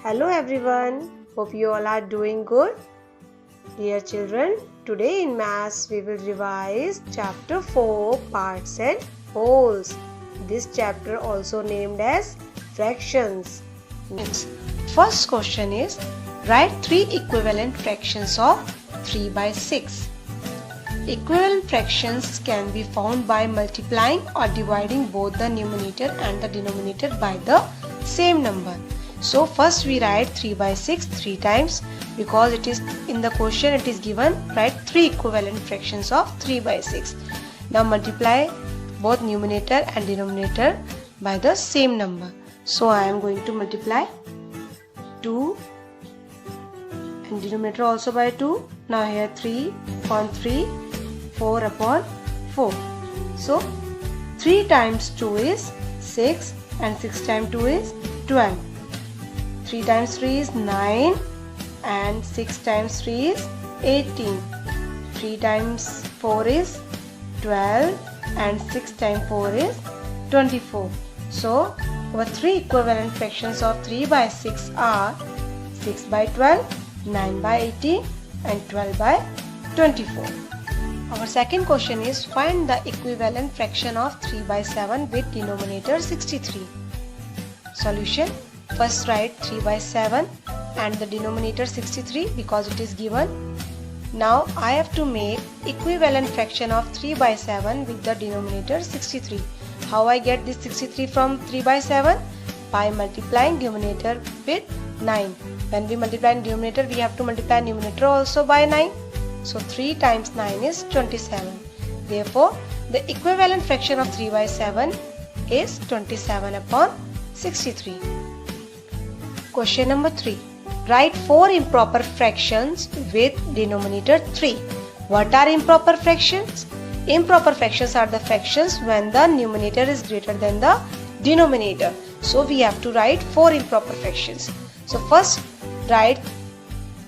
Hello everyone, hope you all are doing good. Dear children, today in Maths we will revise chapter 4 parts and wholes. This chapter also named as fractions. First question is, write 3 equivalent fractions of 3 by 6. Equivalent fractions can be found by multiplying or dividing both the numerator and the denominator by the same number. So first we write 3 by 6 3 times, because it is in the question it is given write 3 equivalent fractions of 3 by 6. Now multiply both numerator and denominator by the same number. So I am going to multiply 2 and denominator also by 2. Now here 3 upon 3, 4 upon 4. So 3 times 2 is 6 and 6 times 2 is 12. 3 times 3 is 9 and 6 times 3 is 18. 3 times 4 is 12 and 6 times 4 is 24. So our 3 equivalent fractions of 3 by 6 are 6 by 12, 9 by 18 and 12 by 24. Our second question is, find the equivalent fraction of 3 by 7 with denominator 63. Solution. First write 3 by 7 and the denominator 63 because it is given. Now I have to make equivalent fraction of 3 by 7 with the denominator 63. How I get this 63 from 3 by 7? By multiplying denominator with 9. When we multiply denominator, we have to multiply numerator also by 9. So 3 times 9 is 27. Therefore, the equivalent fraction of 3 by 7 is 27 upon 63. Question number 3. Write 4 improper fractions with denominator 3. What are improper fractions? Improper fractions are the fractions when the numerator is greater than the denominator. So we have to write 4 improper fractions. So first write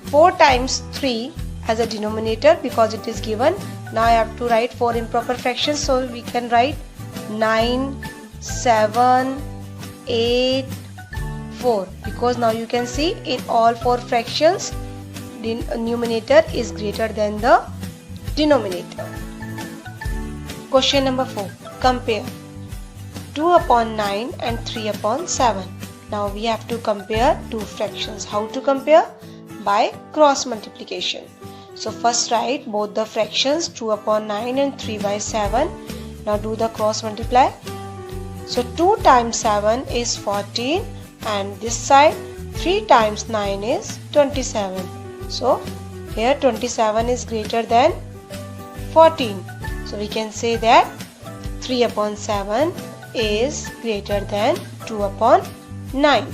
4 times 3 as a denominator because it is given. Now I have to write 4 improper fractions. So we can write 9, 7, 8, 4, because now you can see in all 4 fractions the numerator is greater than the denominator. Question number 4. Compare 2 upon 9 and 3 upon 7. Now we have to compare 2 fractions. How to compare? By cross multiplication. So first write both the fractions 2 upon 9 and 3 by 7. Now do the cross multiply. So 2 times 7 is 14 and this side 3 times 9 is 27. So here 27 is greater than 14. So we can say that 3 upon 7 is greater than 2 upon 9.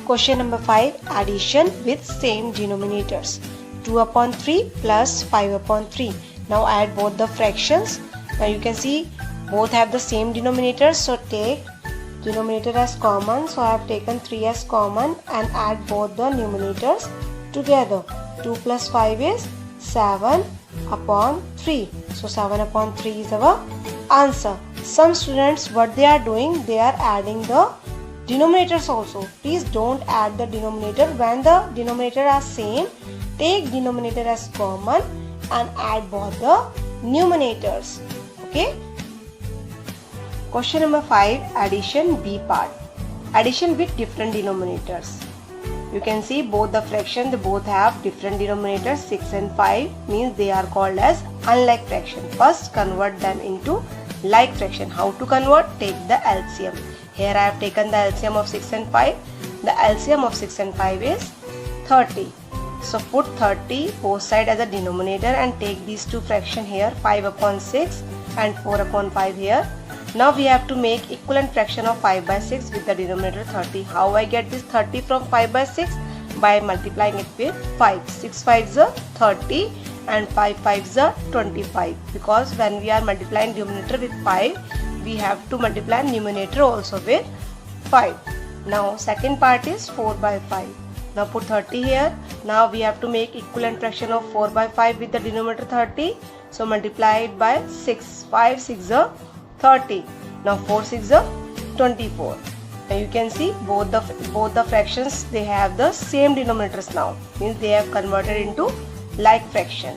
Question number 5. Addition with same denominators. 2 upon 3 plus 5 upon 3. Now add both the fractions. Now you can see both have the same denominators. So take denominator as common. So I have taken 3 as common and add both the numerators together. 2 plus 5 is 7 upon 3. So 7 upon 3 is our answer. Some students, what they are doing, they are adding the denominators also. Please don't add the denominator. When the denominator are same, take denominator as common and add both the numerators. Okay. Question number 5. Addition B part. Addition with different denominators. You can see both the fraction, they both have different denominators. 6 and 5 means they are called as unlike fraction. First convert them into like fraction. How to convert? Take the LCM. Here I have taken the LCM of 6 and 5. The LCM of 6 and 5 is 30. So put 30 both sides as a denominator and take these two fractions here, 5 upon 6 and 4 upon 5 here. Now we have to make equivalent fraction of 5 by 6 with the denominator 30. How I get this 30 from 5 by 6? By multiplying it with 5. 6 5s are 30 and 5 5s are 25. Because when we are multiplying denominator with 5, we have to multiply numerator also with 5. Now second part is 4 by 5. Now put 30 here. Now we have to make equivalent fraction of 4 by 5 with the denominator 30. So multiply it by 6. 5 6 are 30. Now 4 6 are 24. Now you can see both the fractions, they have the same denominators now. Means they have converted into like fraction.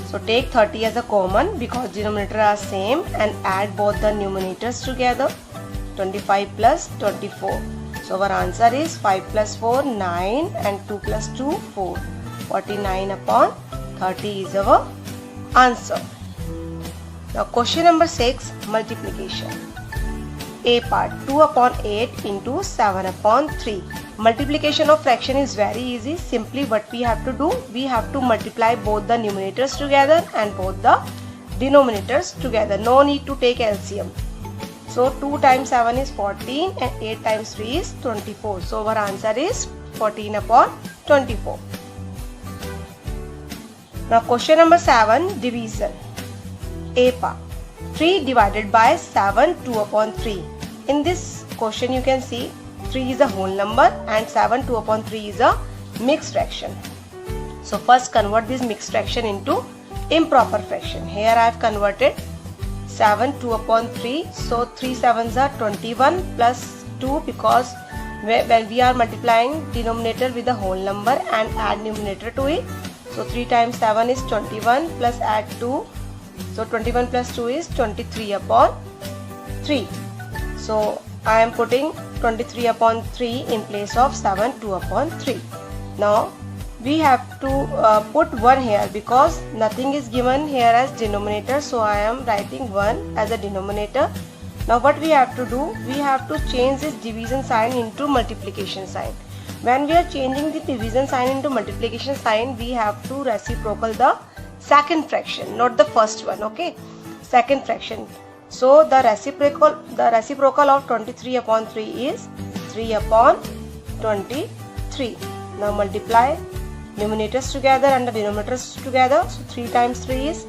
So take 30 as a common because denominators are same and add both the numerators together. 25 plus 24. So our answer is 5 plus 4, 9 and 2 plus 2, 4. 49 upon 30 is our answer. Now question number 6, multiplication. A part, 2 upon 8 into 7 upon 3. Multiplication of fraction is very easy. Simply what we have to do, we have to multiply both the numerators together and both the denominators together. No need to take LCM. So 2 times 7 is 14 and 8 times 3 is 24. So our answer is 14 upon 24. Now question number 7, division. A part, 3 divided by 7, 2 upon 3. In this question you can see 3 is a whole number and 7, 2 upon 3 is a mixed fraction. So first convert this mixed fraction into improper fraction. Here I have converted 7, 2 upon 3. So 3 sevens are 21 plus 2 because when we are multiplying denominator with the whole number and add numerator to it. So 3 times 7 is 21 plus add 2. So 21 plus 2 is 23 upon 3. So I am putting 23 upon 3 in place of 7, 2 upon 3. Now we have to put 1 here because nothing is given here as denominator. So I am writing 1 as a denominator. Now what we have to do, we have to change this division sign into multiplication sign. When we are changing the division sign into multiplication sign, we have to reciprocal the second fraction, not the first one, okay? Second fraction. So the reciprocal of 23 upon 3 is 3 upon 23. Now multiply numerators together and the denominators together. So 3 times 3 is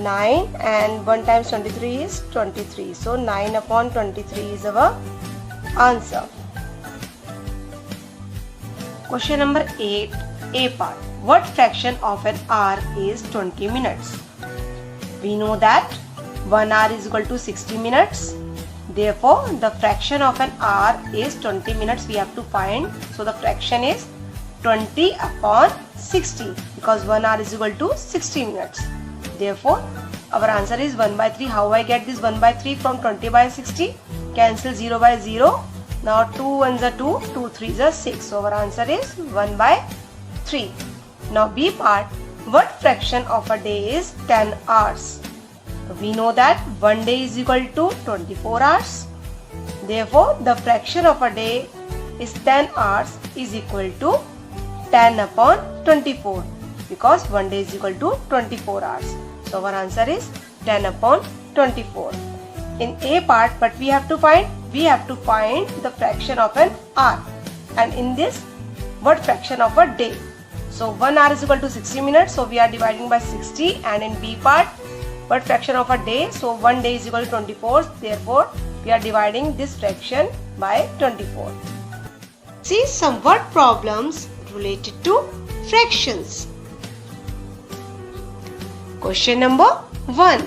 9 and 1 times 23 is 23. So 9 upon 23 is our answer. Question number 8, A part. What fraction of an hour is 20 minutes? We know that 1 hour is equal to 60 minutes. Therefore, the fraction of an hour is 20 minutes we have to find. So the fraction is 20 upon 60 because 1 hour is equal to 60 minutes. Therefore, our answer is 1 by 3. How I get this 1 by 3 from 20 by 60? Cancel 0 by 0. Now 2 1s are 2, 2 3s are 6. So our answer is 1 by 3. Now B part, what fraction of a day is 10 hours? We know that 1 day is equal to 24 hours. Therefore, the fraction of a day is 10 hours is equal to 10 upon 24 because 1 day is equal to 24 hours. So our answer is 10 upon 24. In A part, what we have to find? We have to find the fraction of an hour. And in this, what fraction of a day? So 1 hour is equal to 60 minutes. So we are dividing by 60. And in B part, what fraction of a day? So 1 day is equal to 24. Therefore, we are dividing this fraction by 24. See some word problems related to fractions. Question number 1.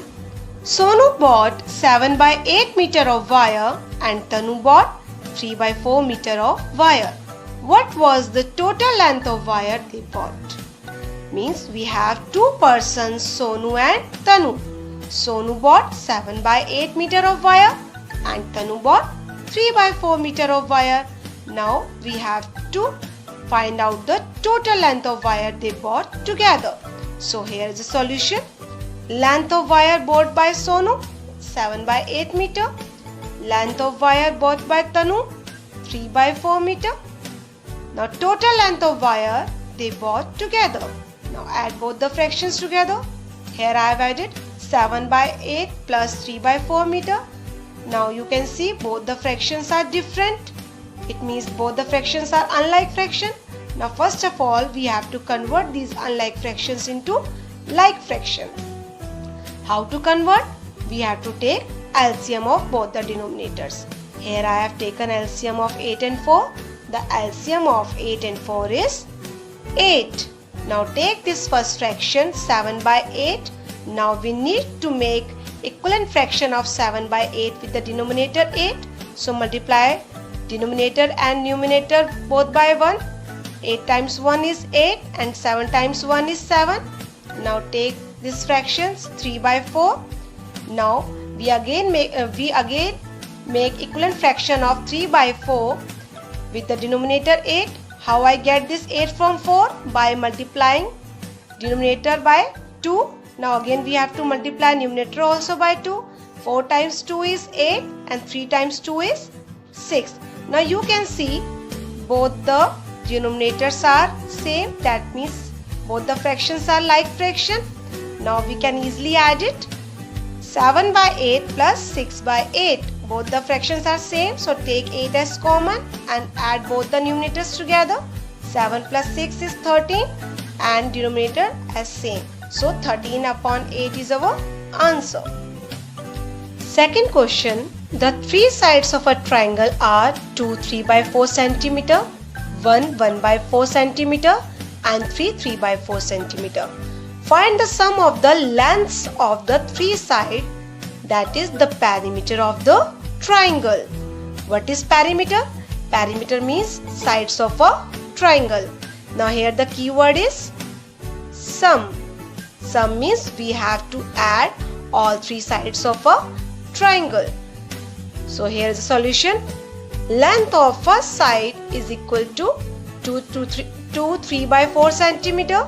Sonu bought 7 by 8 meter of wire and Tanu bought 3 by 4 meter of wire. What was the total length of wire they bought? Means we have two persons, Sonu and Tanu. Sonu bought 7 by 8 meter of wire and Tanu bought 3 by 4 meter of wire. Now we have to find out the total length of wire they bought together. So here is the solution. Length of wire bought by Sonu 7 by 8 meter. Length of wire bought by Tanu 3 by 4 meter. Now total length of wire they bought together. Now add both the fractions together. Here I have added 7 by 8 plus 3 by 4 meter. Now you can see both the fractions are different. It means both the fractions are unlike fraction. Now first of all we have to convert these unlike fractions into like fraction. How to convert? We have to take LCM of both the denominators. Here I have taken LCM of 8 and 4. The LCM of 8 and 4 is 8. Now take this first fraction 7 by 8. Now we need to make equivalent fraction of 7 by 8 with the denominator 8. So multiply denominator and numerator both by 1. 8 times 1 is 8 and 7 times 1 is 7. Now take these fractions 3 by 4. Now we again make equivalent fraction of 3 by 4 with the denominator 8. How I get this 8 from 4? By multiplying denominator by 2. Now again we have to multiply numerator also by 2. 4 times 2 is 8 and 3 times 2 is 6. Now you can see both the denominators are same. That means both the fractions are like fraction. Now we can easily add it. 7 by 8 plus 6 by 8. Both the fractions are same. So take 8 as common and add both the numerators together. 7 plus 6 is 13 and denominator as same. So 13 upon 8 is our answer. Second question. The three sides of a triangle are 2 3 by 4 centimeter, 1 1 by 4 centimeter and 3 by 4 centimeter. Find the sum of the lengths of the three sides, that is the perimeter of the triangle. What is perimeter? Perimeter means sides of a triangle. Now here the keyword is sum. Sum means we have to add all three sides of a triangle. So here is the solution. Length of first side is equal to 2 3 by 4 centimeter.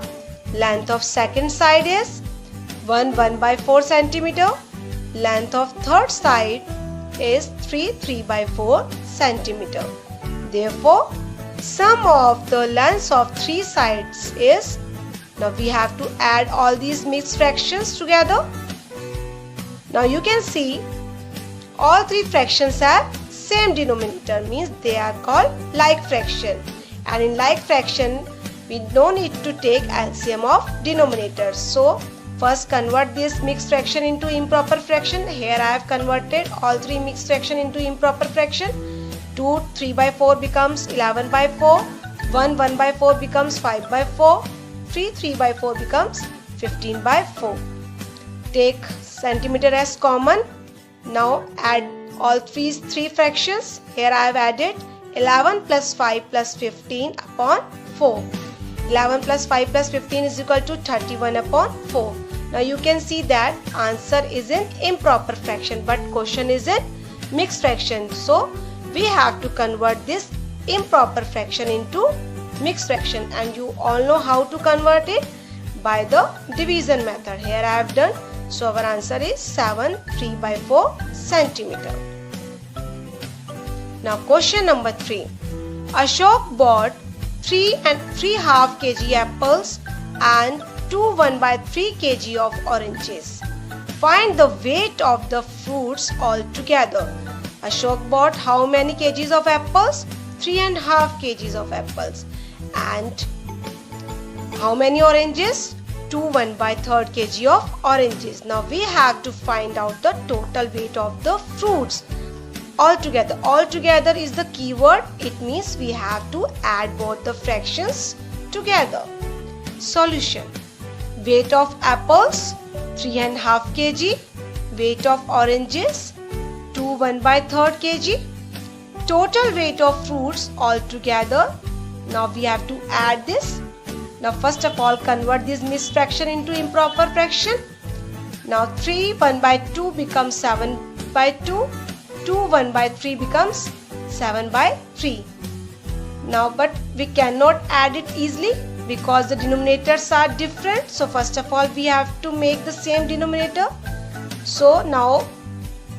Length of second side is 1 1 by 4 centimeter. Length of third side is 3 by 4 centimeter. Therefore, sum of the lengths of three sides is, now we have to add all these mixed fractions together. Now you can see all three fractions have same denominator, means they are called like fraction. And in like fraction, we don't need to take LCM of denominators. So first convert this mixed fraction into improper fraction. Here I have converted all three mixed fraction into improper fraction. 2 3 by 4 becomes 11 by 4. 1 1 by 4 becomes 5 by 4. 3 by 4 becomes 15 by 4. Take centimeter as common. Now add all three fractions. Here I have added 11 plus 5 plus 15 upon 4. 11 plus 5 plus 15 is equal to 31 upon 4. Now you can see that answer is in improper fraction, but question is in mixed fraction. So we have to convert this improper fraction into mixed fraction, and you all know how to convert it by the division method. Here I have done. So our answer is 7 3 by 4 centimeter. Now question number 3. Ashok bought 3 and 3/2 kg apples and 2 1 by 3 kg of oranges. Find the weight of the fruits altogether. Ashok bought how many kgs of apples? 3.5 kgs of apples. And how many oranges? 2 1 by 3 kg of oranges. Now we have to find out the total weight of the fruits altogether. Altogether is the keyword. It means we have to add both the fractions together. Solution. Weight of apples 3.5 kg. Weight of oranges 2 1 by 3 kg. Total weight of fruits altogether. Now we have to add this. Now first of all convert this mixed fraction into improper fraction. Now 3 1 by 2 becomes 7 by 2. 2 1 by 3 becomes 7 by 3. Now but we cannot add it easily because the denominators are different. So first of all we have to make the same denominator. So now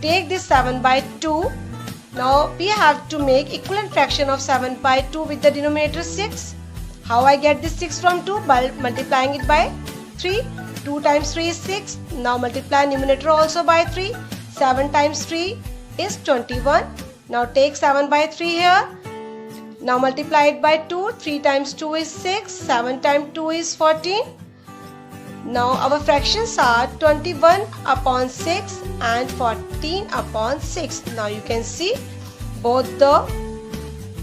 take this 7 by 2. Now we have to make equivalent fraction of 7 by 2 with the denominator 6. How I get this 6 from 2? By multiplying it by 3. 2 times 3 is 6. Now multiply numerator also by 3. 7 times 3 is 21. Now take 7 by 3 here. Now multiply it by 2. 3 times 2 is 6. 7 times 2 is 14. Now our fractions are 21 upon 6 and 14 upon 6. Now you can see both the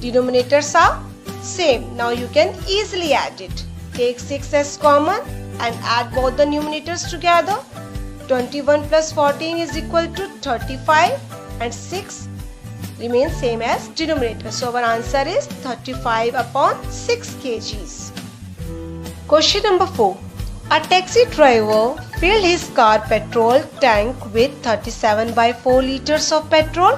denominators are same. Now you can easily add it. Take 6 as common and add both the numerators together. 21 plus 14 is equal to 35 and 6 remains same as denominator. So our answer is 35 upon 6 kgs. Question number 4. A taxi driver filled his car petrol tank with 37 by 4 liters of petrol,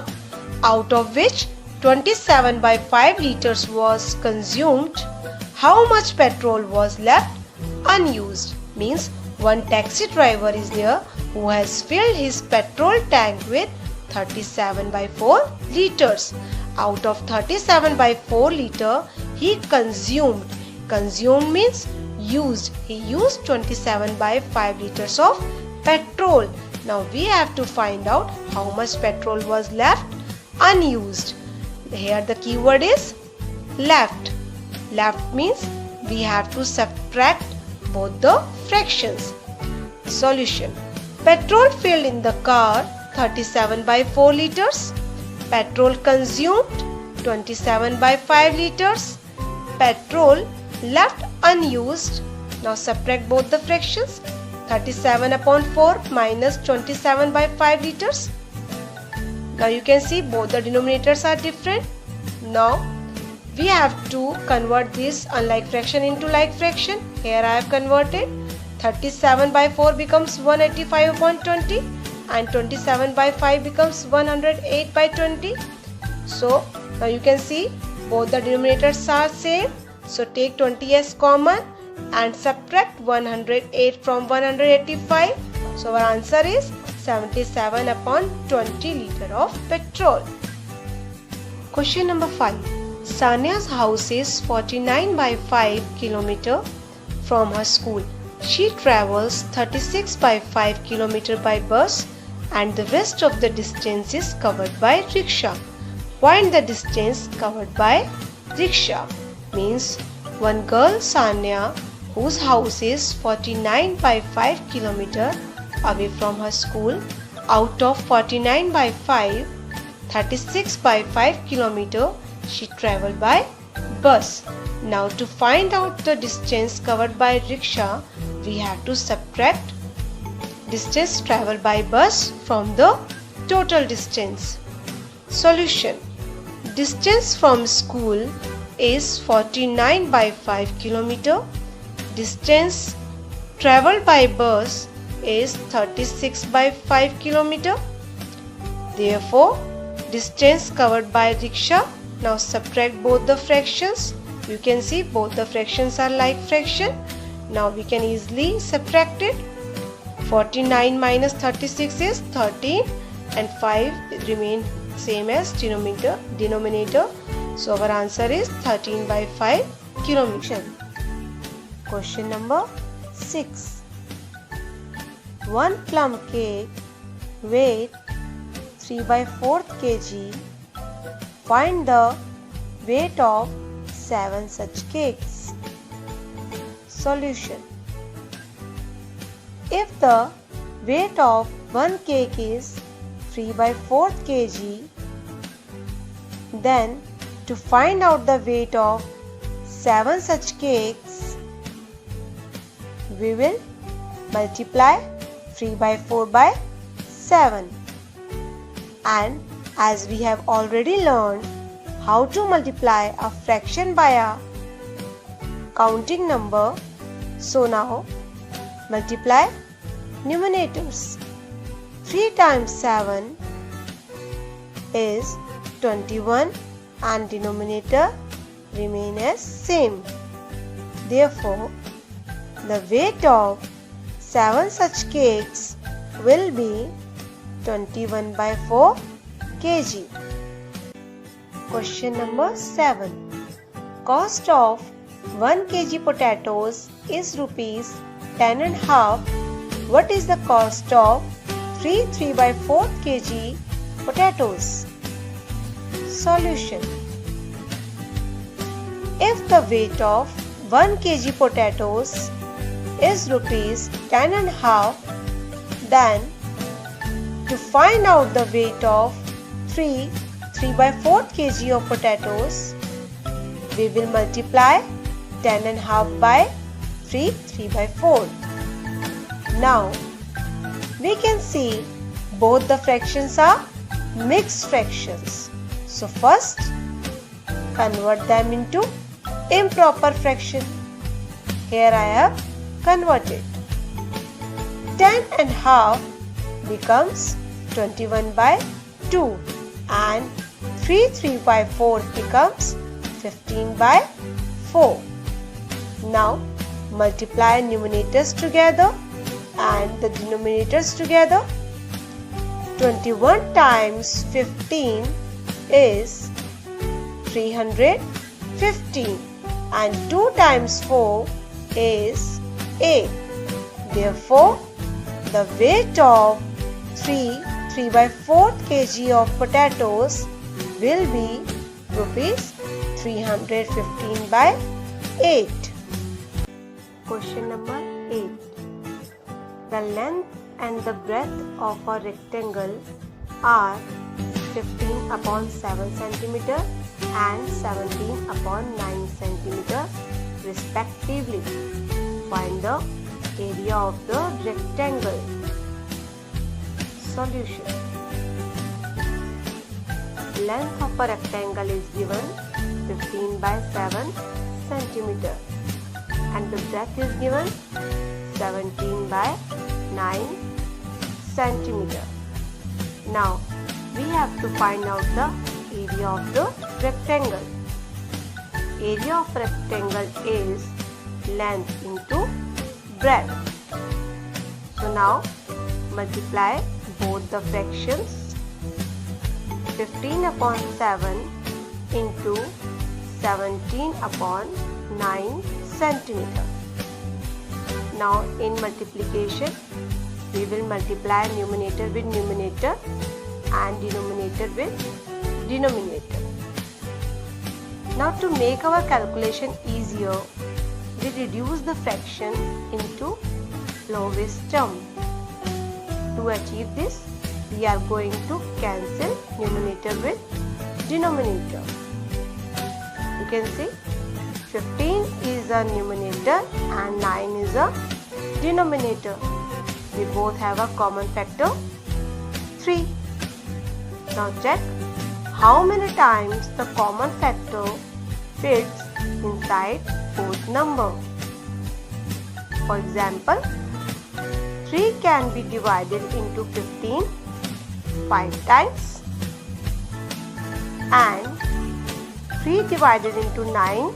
out of which 27 by 5 liters was consumed. How much petrol was left unused? Means one taxi driver is there who has filled his petrol tank with 37 by 4 liters. Out of 37 by 4 liter, he consumed. Consumed means used. He used 27 by 5 liters of petrol. Now we have to find out how much petrol was left unused. Here the keyword is left. Left means we have to subtract both the fractions. Solution. Petrol filled in the car 37 by 4 liters. Petrol consumed 27 by 5 liters. Petrol left unused. Now subtract both the fractions. 37 upon 4 minus 27 by 5 liters. Now you can see both the denominators are different. Now we have to convert this unlike fraction into like fraction. Here I have converted. 37 by 4 becomes 185 upon 20 and 27 by 5 becomes 108 by 20. So now you can see both the denominators are same. So take 20 as common and subtract 108 from 185. So our answer is 77 upon 20 liter of petrol. Question number 5. Sania's house is 49 by 5 km from her school. She travels 36 by 5 km by bus and the rest of the distance is covered by rickshaw. Find the distance covered by rickshaw. Means one girl Sania, whose house is 49 by 5 km away from her school, out of 49 by 5, 36 by 5 km she travelled by bus. Now to find out the distance covered by rickshaw, we have to subtract distance travelled by bus from the total distance. Solution. Distance from school is 49 by 5 km. Distance travelled by bus is 36 by 5 km. Therefore, distance covered by rickshaw. Now subtract both the fractions. You can see both the fractions are like fraction. Now we can easily subtract it. 49 minus 36 is 13 and 5 remain same as denominator. So our answer is 13 by 5 km. Question number 6. One plum cake weight 3 by 4 kg. Find the weight of 7 such cakes. Solution. If the weight of one cake is 3 by 4 kg, then to find out the weight of 7 such cakes, we will multiply 3 by 4 by 7. And as we have already learned how to multiply a fraction by a counting number, so now multiply numerators. 3 times 7 is 21 and denominator remain as same. Therefore, the weight of 7 such cakes will be 21 by 4 kg. Question number 7. Cost of 1 kg potatoes is rupees 10.5. What is the cost of 3 by 4 kg potatoes? Solution. If the weight of 1 kg potatoes is rupees 10.5, then to find out the weight of 3 by 4 kg of potatoes, we will multiply 10.5 by 3 by 4. Now we can see both the fractions are mixed fractions. So first, convert them into improper fraction. Here I have converted. 10 and half becomes 21 by 2 and 3 by 4 becomes 15 by 4. Now multiply numerators together and the denominators together. 21 times 15 is 315 and 2 times 4 is 8. Therefore, the weight of 3 by 4 kg of potatoes will be rupees 315 by 8. Question number 8. The length and the breadth of a rectangle are 15 upon 7 cm and 17 upon 9 cm respectively. Find the area of the rectangle. Solution. Length of a rectangle is given 15 by 7 cm and the breadth is given 17 by 9 cm. Now we have to find out the area of the rectangle. Area of rectangle is length into breadth. So now multiply both the fractions. 15 upon 7 into 17 upon 9 centimeter. Now in multiplication, we will multiply numerator with numerator and denominator with denominator. Now to make our calculation easier, we reduce the fraction into lowest term. To achieve this, we are going to cancel numerator with denominator. You can see 15 is a numerator and 9 is a denominator. We both have a common factor 3. Now check how many times the common factor fits inside both numbers. For example, 3 can be divided into 15 5 times and 3 divided into 9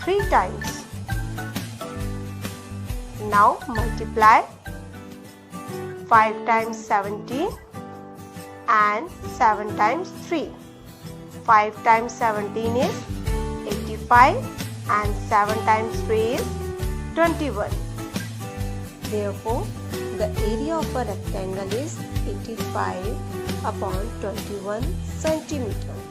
3 times. Now multiply 5 times 17 and 7 times 3. 5 times 17 is 85 and 7 times 3 is 21. Therefore, the area of a rectangle is 85 upon 21 centimeter.